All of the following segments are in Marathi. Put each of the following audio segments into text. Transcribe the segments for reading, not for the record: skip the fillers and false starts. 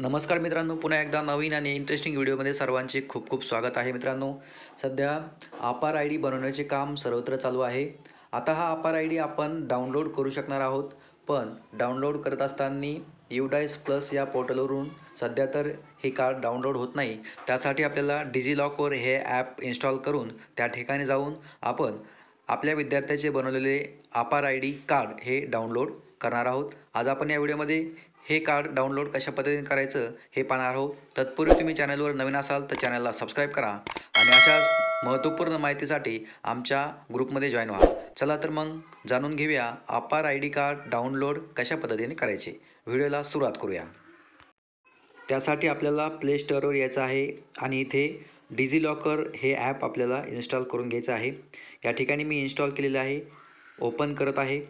नमस्कार मित्रांनो, पुन्हा एकदा नवीन आणि इंटरेस्टिंग व्हिडिओमध्ये सर्वांचे खूप खूप स्वागत आहे मित्रांनो. सध्या अपार आय डी बनवण्याचे काम सर्वत्र चालू आहे. आता हा अपार आय डी आपण डाउनलोड करू शकणार आहोत. पण डाउनलोड करत असताना युडाईस प्लस या पोर्टलवरून सध्या तर हे कार्ड डाउनलोड होत नाही. त्यासाठी आपल्याला डिजिलॉकर हे ॲप इन्स्टॉल करून त्या ठिकाणी जाऊन आपण आपल्या विद्यार्थ्याचे बनवलेले अपार आय डी कार्ड हे डाउनलोड करणार आहोत. आज आपण या व्हिडिओमध्ये हे कार्ड डाउनलोड कशा पद्धतीने करायचं हे पाहणार आहोत. तत्पूर्वी तुम्ही चॅनलवर नवीन असाल तर चॅनलला सबस्क्राईब करा आणि अशाच महत्त्वपूर्ण माहितीसाठी आमच्या ग्रुपमध्ये जॉईन व्हा. चला तर मग जाणून घेऊया अपार आय डी कार्ड डाउनलोड कशा पद्धतीने करायचे. व्हिडिओला सुरुवात करूया. त्यासाठी आपल्याला प्ले स्टोअरवर यायचं आहे आणि इथे डिजिलॉकर हे ॲप आपल्याला इन्स्टॉल करून घ्यायचं आहे. या ठिकाणी मी इन्स्टॉल केलेलं आहे, ओपन करत आहे.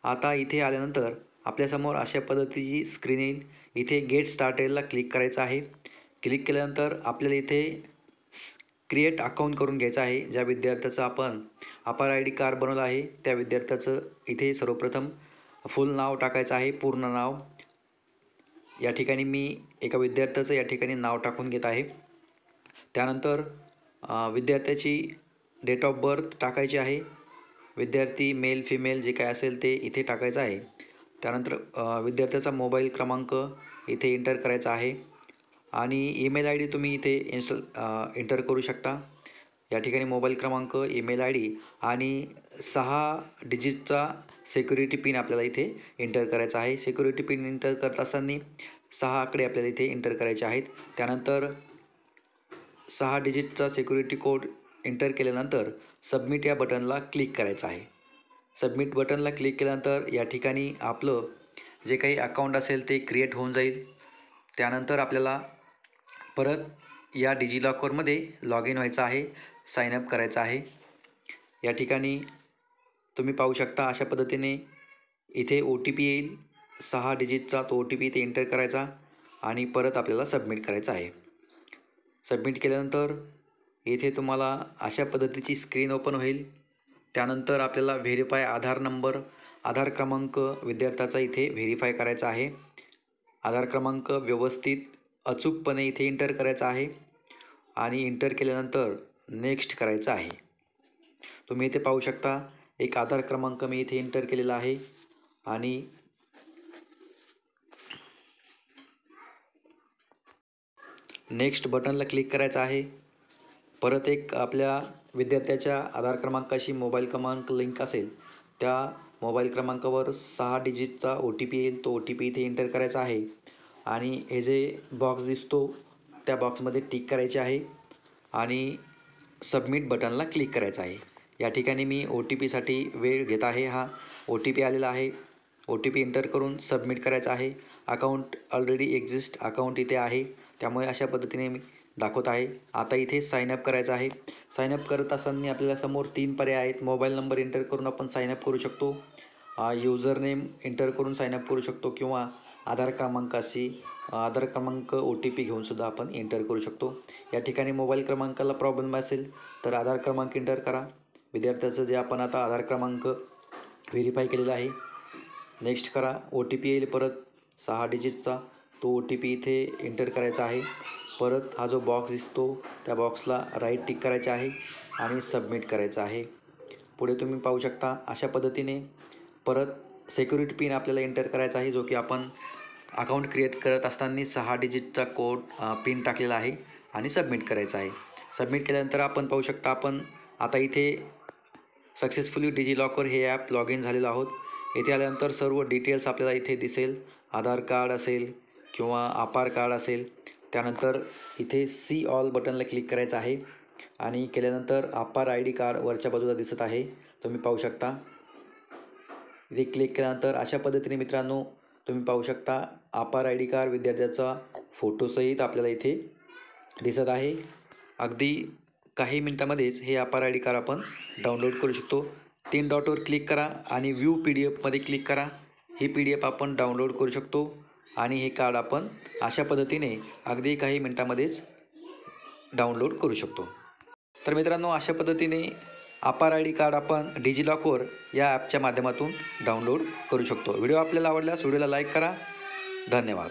आता इथे आल्यानंतर आपल्यासमोर अशा पद्धतीची स्क्रीन येईल. इथे गेट स्टार्टेडला क्लिक करायचं आहे. क्लिक केल्यानंतर आपल्याला इथे क्रिएट अकाउंट करून घ्यायचं आहे. ज्या विद्यार्थ्याचं आपण अपार आय डी कार्ड बनवलं आहे त्या विद्यार्थ्याचं इथे सर्वप्रथम फुल नाव टाकायचं आहे, पूर्ण नाव. या ठिकाणी मी एका विद्यार्थ्याचं या ठिकाणी नाव टाकून घेत आहे. त्यानंतर विद्यार्थ्याची डेट ऑफ बर्थ टाकायची आहे. विद्यार्थी मेल फिमेल जे काय असेल ते इथे टाकायचं आहे. त्यानंतर विद्यार्थ्याचा मोबाईल क्रमांक इथे एंटर करायचा आहे आणि ईमेल आय डी तुम्ही इथे एंटर करू शकता. या ठिकाणी मोबाईल क्रमांक, ईमेल आय डी आणि 6 डिजिटचा सिक्युरिटी पिन आपल्याला इथे एंटर करायचा आहे. सिक्युरिटी पिन एंटर करत असताना 6 आकडे आपल्याला इथे एंटर करायचे आहेत. त्यानंतर 6 डिजिटचा सिक्युरिटी कोड एंटर केल्यानंतर सबमिट या बटनला क्लिक करायचं आहे. सबमिट बटनला क्लिक केल्यानंतर या ठिकाणी आपलं जे काही अकाउंट असेल ते क्रिएट होऊन जाईल. त्यानंतर आपल्याला परत या डिजिलॉकरमध्ये लॉग इन व्हायचं आहे, साईनअप करायचं आहे. या ठिकाणी तुम्ही पाहू शकता अशा पद्धतीने इथे OTP येईल 6 डिजिटचा. तो OTP इथे एंटर करायचा आणि परत आपल्याला सबमिट करायचं आहे. सबमिट केल्यानंतर इथे तुम्हाला अशा पद्धतीची स्क्रीन ओपन होईल. त्यानंतर आपल्याला व्हेरीफाय आधार नंबर, आधार क्रमांक विद्यार्थ्याचा इथे व्हेरीफाय करायचा आहे. आधार क्रमांक व्यवस्थित अचूकपणे इथे एंटर करायचा आहे आणि एंटर केल्यानंतर नेक्स्ट करायचं आहे. तुम्ही इथे पाहू शकता एक आधार क्रमांक मी इथे एंटर केलेला आहे आणि नेक्स्ट बटनला क्लिक करायचं आहे. परत एक आपल्या विद्यार्थ्याच्या आधार क्रमांकाशी मोबाईल क्रमांक लिंक असेल त्या मोबाईल क्रमांकावर 6 डिजिटचा OTP येईल. तो OTP इथे एंटर करायचा आहे आणि हे जे बॉक्स दिसतो त्या बॉक्समध्ये टिक करायचे आहे आणि सबमिट बटनला क्लिक करायचं आहे. या ठिकाणी मी OTPसाठी वेळ घेत आहे. हा OTP आलेला आहे. OTP एंटर करून सबमिट करायचा आहे. अकाउंट ऑलरेडी एक्झिस्ट अकाउंट इथे आहे, त्यामुळे अशा पद्धतीने मी दाखवत आहे. आता इथे साईनअप करायचं आहे. साईनअप करत असताना आपल्याला समोर 3 पर्याय आहेत. मोबाईल नंबर एंटर करून आपण साईनअप करू शकतो, युजर नेम एंटर करून साईनअप करू शकतो किंवा आधार क्रमांक OTP घेऊनसुद्धा आपण एंटर करू शकतो. या ठिकाणी मोबाईल क्रमांकाला प्रॉब्लेम असेल तर आधार क्रमांक एंटर करा. विद्यार्थ्याचं जे आपण आता आधार क्रमांक व्हेरीफाय केलेला आहे, नेक्स्ट करा. OTP येईल परत 6 डिजिटचा. तो OTP इथे एंटर करायचा आहे. परत हा जो बॉक्स दिसतो त्या बॉक्सला राईट टिक करायचे आहे आणि सबमिट करायचं आहे. पुढे तुम्ही पाहू शकता अशा पद्धतीने परत सिक्युरिटी पिन आपल्याला एंटर करायचा आहे, जो की आपण अकाउंट क्रिएट करत असताना 6 डिजिटचा कोड पिन टाकलेला आहे आणि सबमिट करायचा आहे. सबमिट केल्यानंतर आपण पाहू शकता आपण आता इथे सक्सेसफुली डिजिलॉकर हे ॲप लॉग इन झालेलो आहोत. इथे आल्यानंतर सर्व डिटेल्स आपल्याला इथे दिसेल. आधार कार्ड असेल किंवा अपार कार्ड असेल. त्यानंतर इथे सी ऑल बटनला क्लिक करायचं आहे आणि केल्यानंतर अपार आय डी कार्ड वरच्या बाजूला दिसत आहे, तुम्ही पाहू शकता. इथे क्लिक केल्यानंतर अशा पद्धतीने मित्रांनो तुम्ही पाहू शकता अपार आय डी कार्ड विद्यार्थ्याचा फोटोसहित आपल्याला इथे दिसत आहे. अगदी काही मिनटामध्येच हे अपार आय डी कार्ड आपण डाउनलोड करू शकतो. 3 डॉटवर क्लिक करा आणि व्ह्यू PDF क्लिक करा. ही PDF आपण डाउनलोड करू शकतो आणि हे कार्ड आपण अशा पद्धतीने अगदी काही मिनटामध्येच डाउनलोड करू शकतो. तर मित्रांनो अशा पद्धतीने अपार आय डी कार्ड आपण डिजिलॉकर या ॲपच्या माध्यमातून डाउनलोड करू शकतो. व्हिडिओ आपल्याला आवडल्यास व्हिडिओला लाईक करा. धन्यवाद.